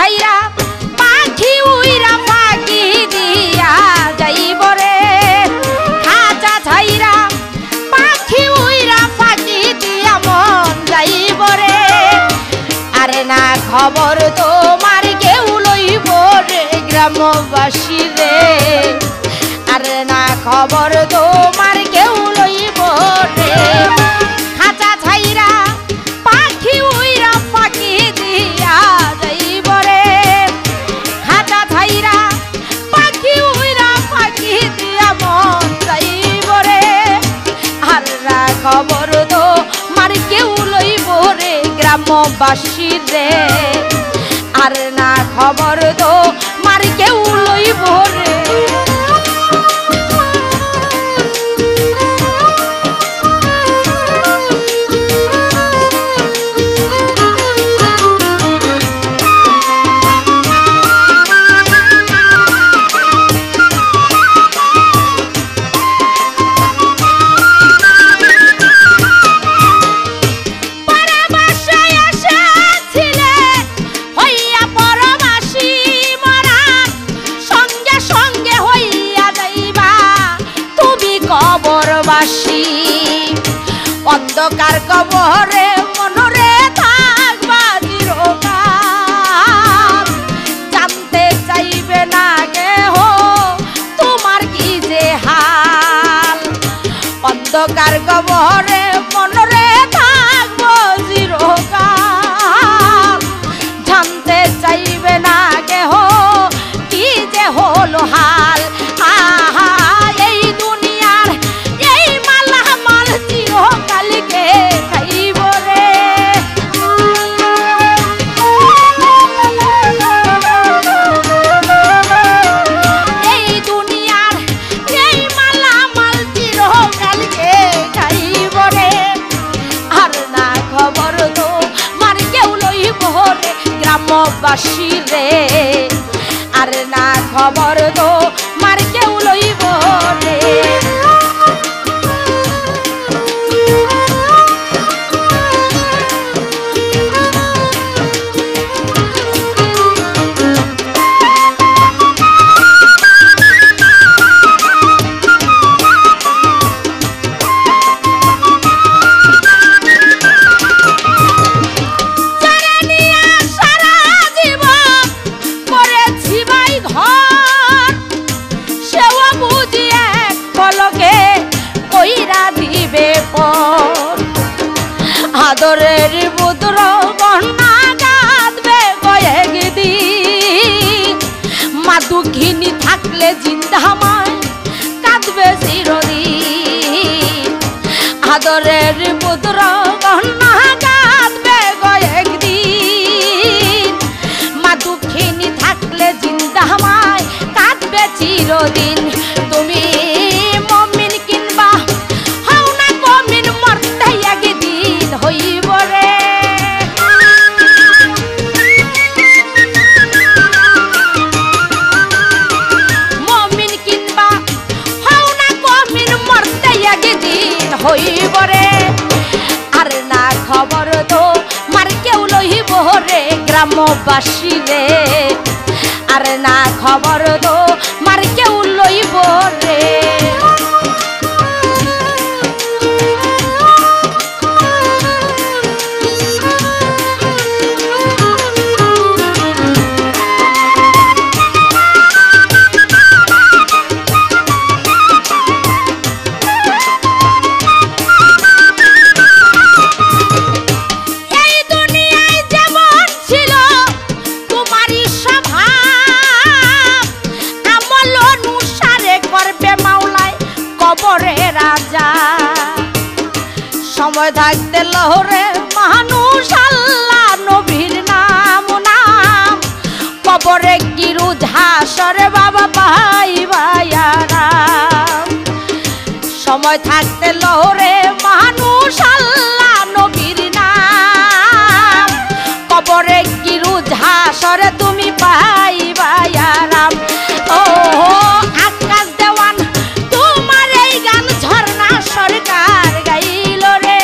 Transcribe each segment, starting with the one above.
ছাইরা পাখি উইরা ফাঁকি দিয়া যাইব রে খাঁচা ছাইরা পাখি উইরা ফাঁকি দিয়া মন যাইব রে আর না খবর তোমার কেউ লইব রে গ্রামবাসী রে আর না খবর তোমার কেউ লইব রে খাঁচা ছাইরা পাখি উইরা ফাঁকি দিয়া যাইব রে খাঁচা ছাইরা পাখি উইরা ফাঁকি দিয়া মন যাইব রে আর না খবর তোমার কেউ লইব রে গ্রামবাসী রে আর না খবর তোমার কেউ লইব রে অন্ধকার কবরে মনরে থাকবা চিরকাল জানতে চাইবে না কেহ তোমার কি যে হাল অন্ধকার কবরে মনরে থাকবো চিরকাল জানতে চাইবে না কেহ কি যে হলো হাল এই দুনিয়ার এই মালামাল চিরকালকে খাইব রে এই দুনিয়ার এই মালামাল চিরকালকে খাইব রে আর না খবর তো মার কেউ লইব রে গ্রামবাসী রে আর না খবর তো মার কেউ লইব রে আদরের পুত্র কন্যা কাঁদবে কয়েকদিন মা দুঃখিনী থাকলে জিন্দামায় কাঁদবে চিরদিন আদরের পুত্র কন্যা কাঁদবে কয়েকদিন মা দুঃখিনী থাকলে জিন্দামায় কাঁদবে চিরদিন তুমি মমিন কিনবা হও না মমিন মরতে একদিন হইব রে মমিন কিনবা হও না মমিন মরতে একদিন হইব রে আর না খবর তো মার কেউ লইব রে গ্রামবাসী রে আর না খবর তো মার কেউ লইব রে সময় থাকতে লহরে মানুষ আল্লাহ নবীর নাম নাম কবরে গিরু ঝাসরে বাবা ভাই ভাইয়ারাম সময় থাকতে লহরে মানুষ আল্লাহ নবীর নাম কবরে গিরু ঝাসরে তুমি ভাই ভাইয়ারাম ও আকাশ দেওয়ান তোমার এই গান ঝর্ণা সরকার গাইল রে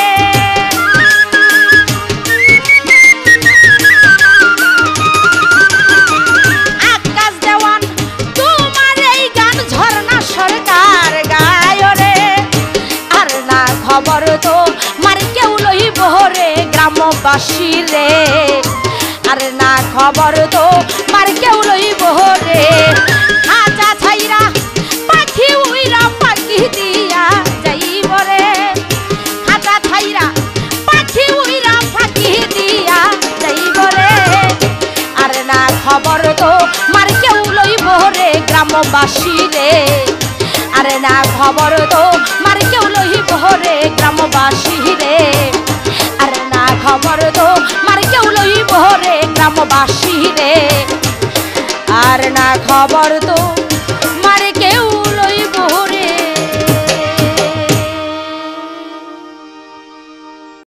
গ্রামবাসী রে আরে না খবর তো মার কেউ লইব রে খাঁচা ছাইরা পাখি উইরা পাখি দিয়া যাইব রে খাঁচা ছাইরা পাখি উইরা পাখি দিয়া যাইব রে আরে না খবর তো মার কেউ লইব রে গ্রামবাসী রে আরে না খবর তো মার কেউ লইব রে গ্রামবাসী রে আরে না খবর তো মার কেউ লইব রে গ্রামবাসী রে আর না খবর তো